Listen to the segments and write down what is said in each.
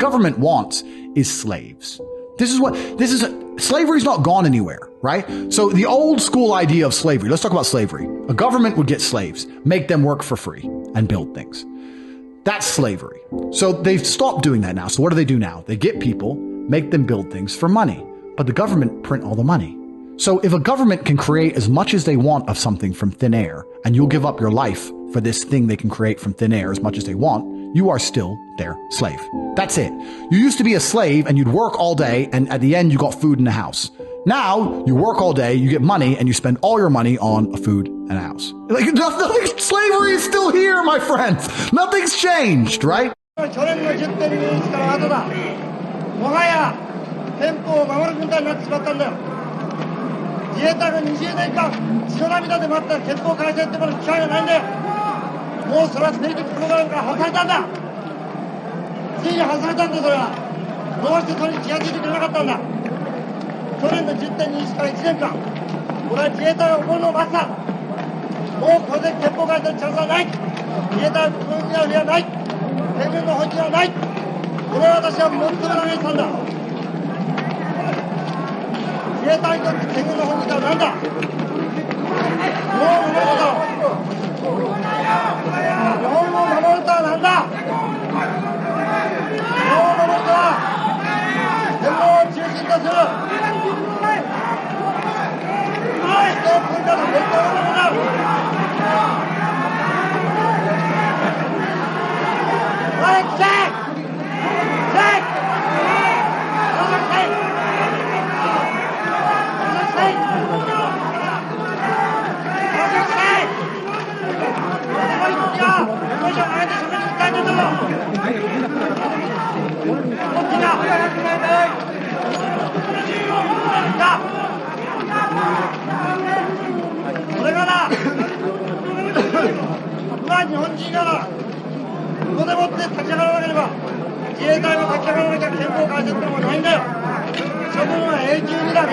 government wants is slaves. Slavery's not gone anywhere, right? So the old school idea of slavery, let's talk about slavery. A government would get slaves, make them work for free, and build things. That's slavery. So they've stopped doing that now. So what do now? They get people, make them build things for money, but the government print all the money. So if a government can create as much as they want of something from thin air, and you'll give up your life for this thing they can create from thin air as much as they want, you are still their slave. That's it. You used to be a slave and you'd work all day and at the end you got food and a house. Now you work all day, you get money, and you spend all your money on a food and a house. Like slavery is still here, my friends. Nothing's changed, right? 去年の10.2日から後だ。もはや憲法を守る軍隊になってしまったんだよ。自衛隊が20年間血の涙で待った憲法改正ってものに機会がないんだよ。もうそれは政治プログラムから外されたんだ。ついに外されたんだ。それはどうしてそれに気がついてくれなかったんだ。去年の 10.2 日から1年間俺は自衛隊が怒るのを待ってた。もうこれで憲法改正のチャンスはない。自衛隊の国民の売りはない。天軍の本気はない。これは私は最も嘆いてたんだ。自衛隊にとって天軍の本気とは何だ。日本を守ると日本を守るとは何だ。日本を守るとは天皇を中心とする人を文化の伝統を守る。これがな、日本人がここでもって立ち上がらなければ自衛隊も立ち上がらなきゃ憲法改正ってもないんだよ。処分は永久にだね。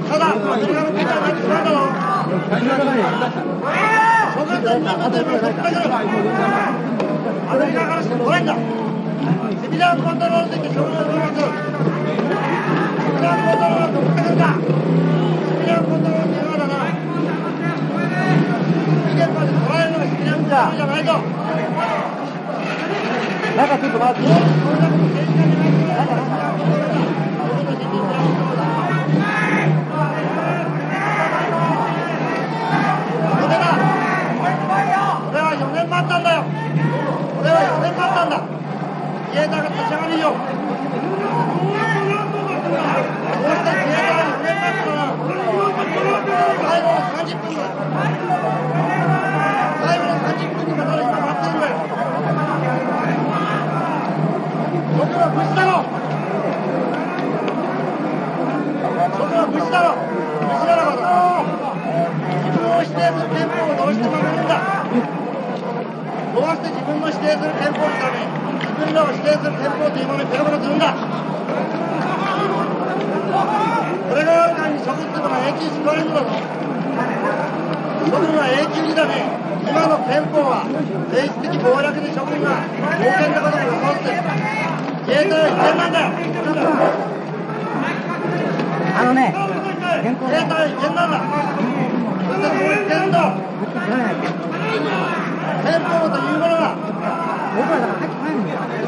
ただアメリカの国は何するんだろう。処分って日本でもそっだけどアメリカからしても来いんだ。シビリアンコントロールで処分を動かす。シビリアンコントロールはどこから来るんだ。シビリアンコントロールっていうのはだな、期限まで捉えるのがシビリアンコントロールじゃないと。なんかちょっと待って。これだけの政治家にないと。俺は4年待ったんだよ。俺は4年待ったんだ。自衛隊が立ち上がるよ。どうして自衛隊が4年待ったの。最後の30分だ。最後の30分にまた今待ってるんだよ。僕は無事だろ。僕は無事だろ。無事ならばだ。自分を否定する憲法をどうして守るんだ。どうして自分の指定する憲法のために自分らを指定する憲法というものにペロペロするんだ。これがある限り処分ってものは永久に救われるんだぞ。処分は永久にだね。今の憲法は政治的暴略で処分が冒険なことも予想してる。自衛隊は危険なんだよ。自衛隊は危険なんだ。そしてその危険と憲法というものが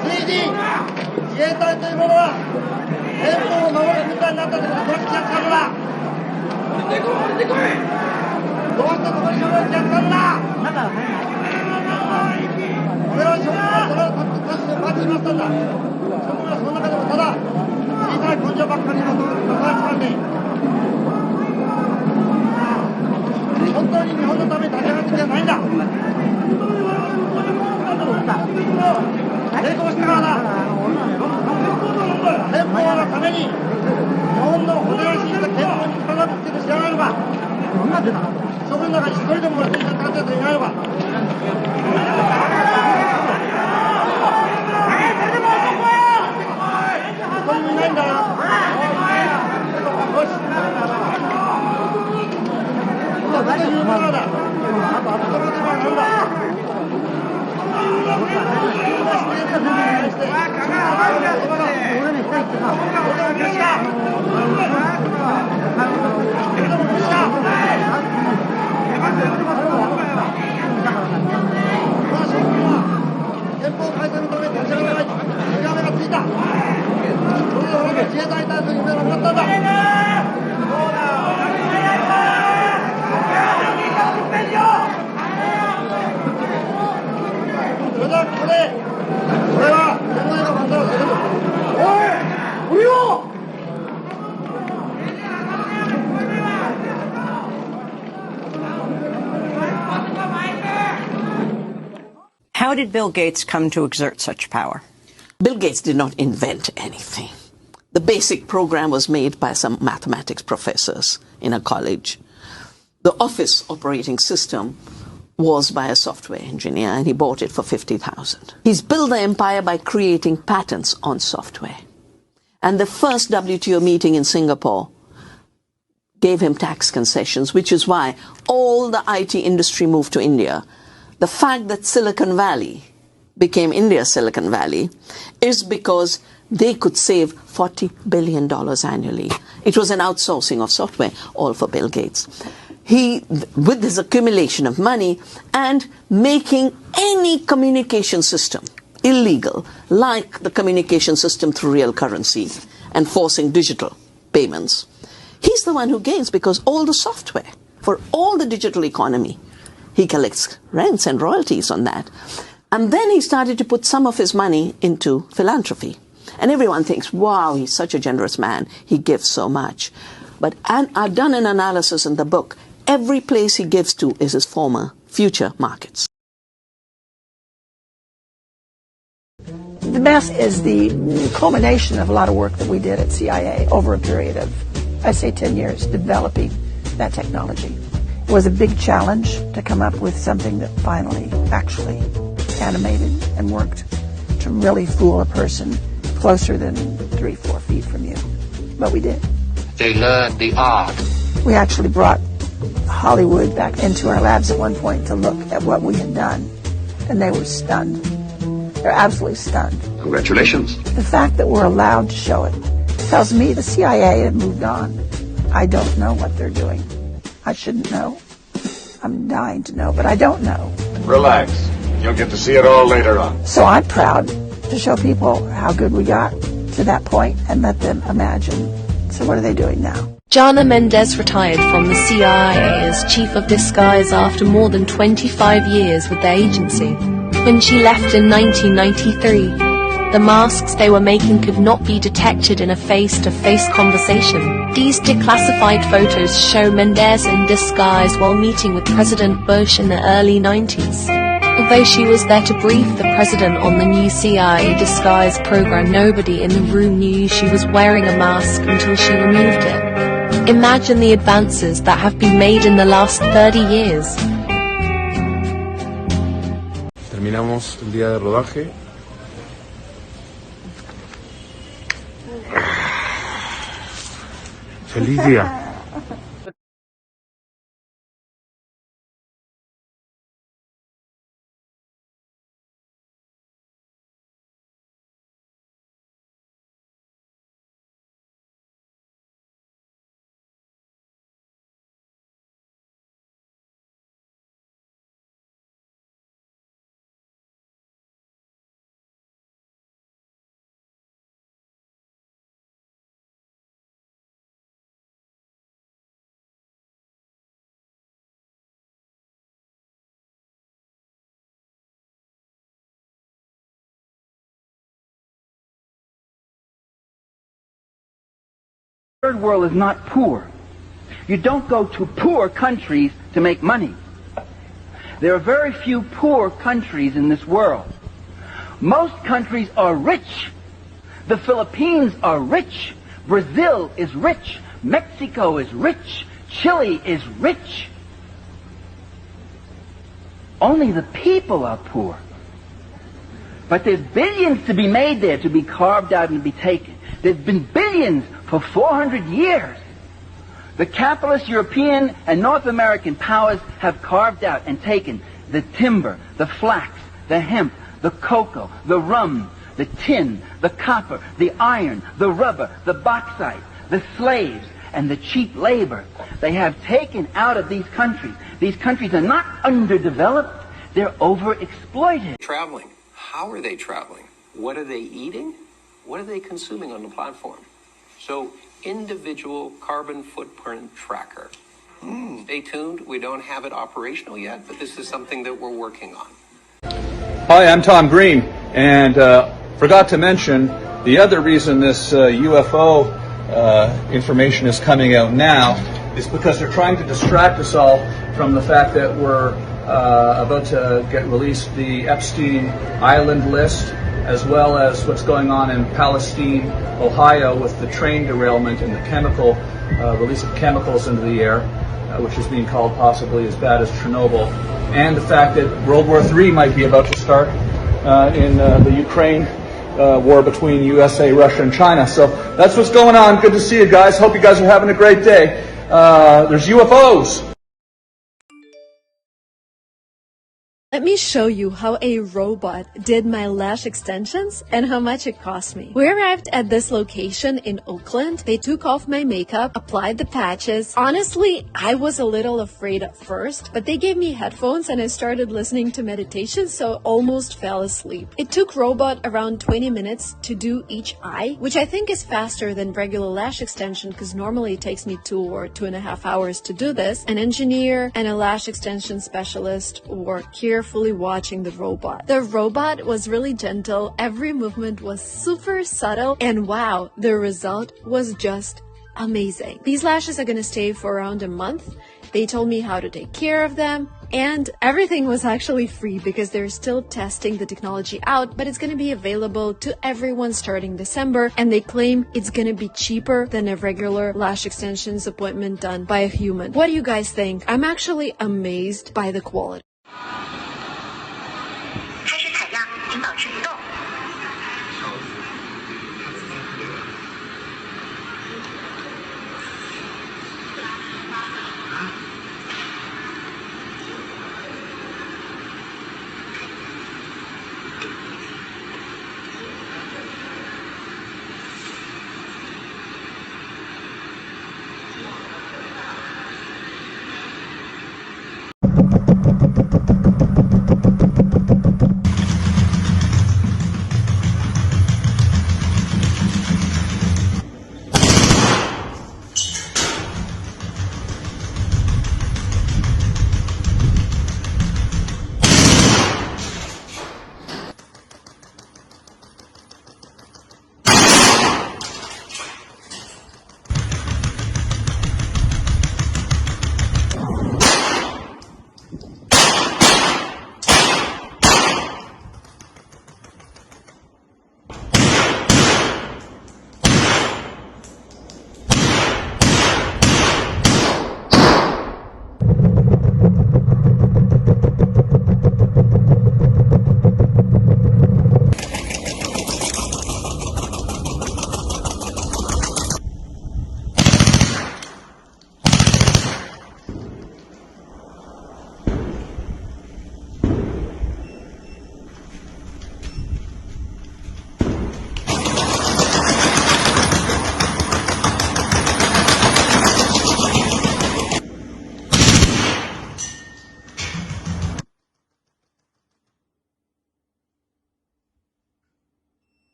ついに自衛隊というものは憲法を守る軍隊になったということをどうして気がつかんのだ。どうしてそこに処分を気がつかんのだ。俺は処分はそれを確かに待ちましたんだ。処分はその中でもただ小さい根性ばっかりの話なんで、本当に日本のために立ち上がってんじゃないんだ。成功したからだ。憲法のために日本の骨らしいした憲法に体をつけて知らないのか。そこの中に一人でも俺と一緒に立ってる人いないのか。一人もいないんだな。よし。ここで言うものだ。ここで言うものだ。自分が指定する憲法に対して How did Bill Gates come to exert such power? Bill Gates did not invent anything. The basic program was made by some mathematics professors in a college. The office operating system was by a software engineer, and he bought it for $50,000. He's built the empire by creating patents on software. And the first WTO meeting in Singapore gave him tax concessions, which is why all the IT industry moved to India. The fact that Silicon Valley became India's Silicon Valley is because they could save $40 billion annually. It was an outsourcing of software, all for Bill Gates. He, with his accumulation of money and making any communication system illegal, like the communication system through real currency and forcing digital payments, he's the one who gains, because all the software for all the digital economy, he collects rents and royalties on that. And then he started to put some of his money into philanthropy. And everyone thinks, wow, he's such a generous man. He gives so much. But I've done an analysis in the book. Every place he gives to is his former future markets. The mess is the culmination of a lot of work that we did at CIA over a period of, I'd say, 10 years, developing that technology. It was a big challenge to come up with something that finally actually animated and worked to really fool a person closer than 3-4 feet from you. But we did. They learned the art. We actually brought Hollywood back into our labs at one point to look at what we had done, and they were stunned. They're absolutely stunned. Congratulations. The fact that we're allowed to show it tells me the CIA had moved on. I don't know what they're doing. I shouldn't know. I'm dying to know, but I don't know. Relax. You'll get to see it all later on. So I'm proud to show people how good we got to that point and let them imagine. So what are they doing now? Jana Mendez retired from the CIA as chief of disguise after more than 25 years with the agency. When she left in 1993, the masks they were making could not be detected in a face-to-face conversation. These declassified photos show Mendez in disguise while meeting with President Bush in the early 90s. Although she was there to brief the president on the new CIA disguise program, nobody in the room knew she was wearing a mask until she removed it. Imagine the advances that have been made in the last 30 years. Terminamos el día de rodaje. Feliz día. Third world is not poor. You don't go to poor countries to make money. There are very few poor countries in this world. Most countries are rich. The Philippines are rich. Brazil is rich. Mexico is rich. Chile is rich. Only the people are poor. But there's billions to be made there, to be carved out and to be taken. There's been billions for 400 years. The capitalist European and North American powers have carved out and taken the timber, the flax, the hemp, the cocoa, the rum, the tin, the copper, the iron, the rubber, the bauxite, the slaves, and the cheap labor they have taken out of these countries. These countries are not underdeveloped, they're overexploited. Traveling. How are they traveling? What are they eating? What are they consuming on the platform? So, individual carbon footprint tracker. Stay tuned. We don't have it operational yet, but this is something that we're working on. Hi, I'm Tom Green, and forgot to mention the other reason this UFO information is coming out now is because they're trying to distract us all from the fact that we're about to get released the Epstein Island list, as well as what's going on in Palestine, Ohio, with the train derailment and the chemical release of chemicals into the air, which is being called possibly as bad as Chernobyl, and the fact that World War III might be about to start in the Ukraine war between USA, Russia, and China. So that's what's going on. Good to see you guys. Hope you guys are having a great day. There's UFOs. Let me show you how a robot did my lash extensions and how much it cost me. We arrived at this location in Oakland. They took off my makeup, applied the patches. Honestly, I was a little afraid at first, but they gave me headphones and I started listening to meditation, so I almost fell asleep. It took robot around 20 minutes to do each eye, which I think is faster than regular lash extension because normally it takes me 2 or 2.5 hours to do this. An engineer and a lash extension specialist were carefully watching the robot. The robot was really gentle, every movement was super subtle, and wow, the result was just amazing. These lashes are gonna stay for around a month. They told me how to take care of them, and everything was actually free because they're still testing the technology out, but it's gonna be available to everyone starting December, and they claim it's gonna be cheaper than a regular lash extensions appointment done by a human. What do you guys think? I'm actually amazed by the quality. 开始采样，请保持不动。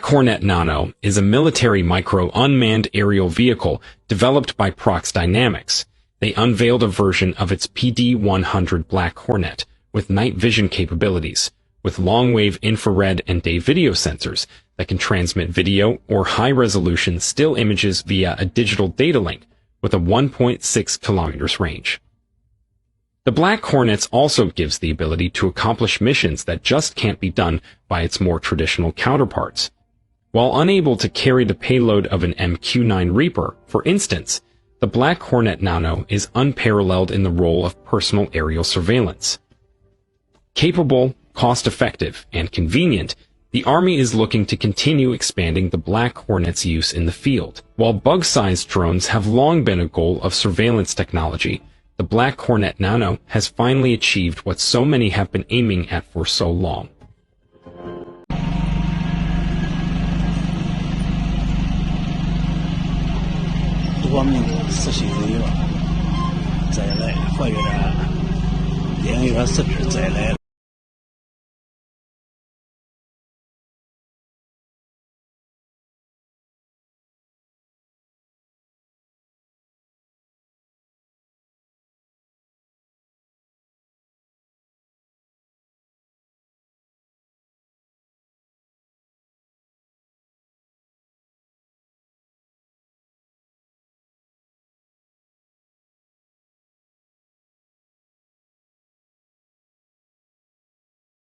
Hornet Nano is a military micro unmanned aerial vehicle developed by Prox Dynamics. They unveiled a version of its PD-100 Black Hornet with night vision capabilities, with long-wave infrared and day video sensors that can transmit video or high-resolution still images via a digital data link with a 1.6 kilometers range. The Black Hornet also gives the ability to accomplish missions that just can't be done by its more traditional counterparts. While unable to carry the payload of an MQ-9 Reaper, for instance, the Black Hornet Nano is unparalleled in the role of personal aerial surveillance. Capable, cost-effective, and convenient, the Army is looking to continue expanding the Black Hornet's use in the field. While bug-sized drones have long been a goal of surveillance technology, the Black Hornet Nano has finally achieved what so many have been aiming at for so long. 多方面的思想自由，再来活跃着领域的素质，再来